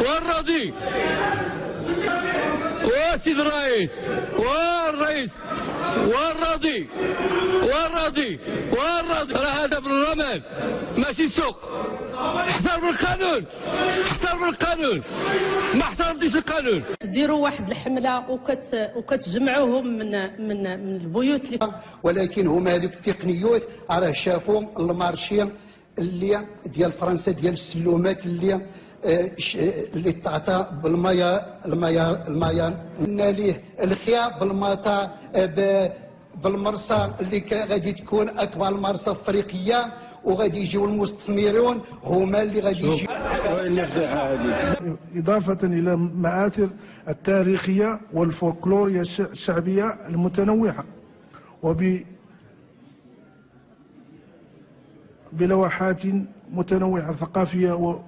والراضي وسيد الرئيس والرئيس والراضي راه هذا بالرمل ماشي سوق. احترم القانون، ما احترمتيش القانون. تديروا واحد الحمله وكتجمعوهم من البيوت ولكن هما هذوك التقنيوت راه شافوا المارشي اللي ديال فرنسا ديال السلومات اللي تعطى المايا قلنا ليه الخيا بالمطا بالمرسى اللي غادي تكون اكبر مرسى افريقيه، وغادي يجيو المستثمرون هما اللي غادي يجيو. إضافة إلى المآثر التاريخية والفولكلورية الشعبية المتنوعة بلوحات متنوعة ثقافية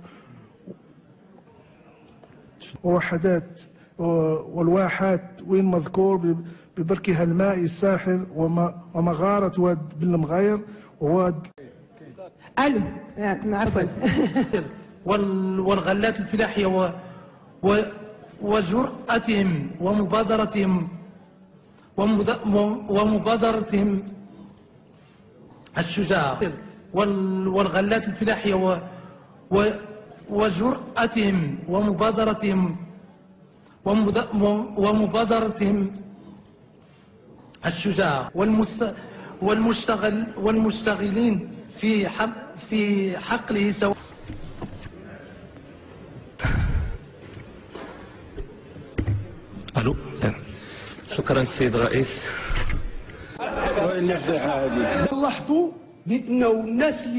ووحدات والواحات وين مذكور ببركها المائي الساحر ومغارة واد بالمغاير وواد الو عفوا والغلات الفلاحية وجرأتهم ومبادرتهم الشجاعة، والغلات الفلاحية وجرأتهم ومبادرتهم الشجاعة، والمشتغلين في حقله سواء. الو، شكرا السيد الرئيس. لاحظوا بانه الناس اللي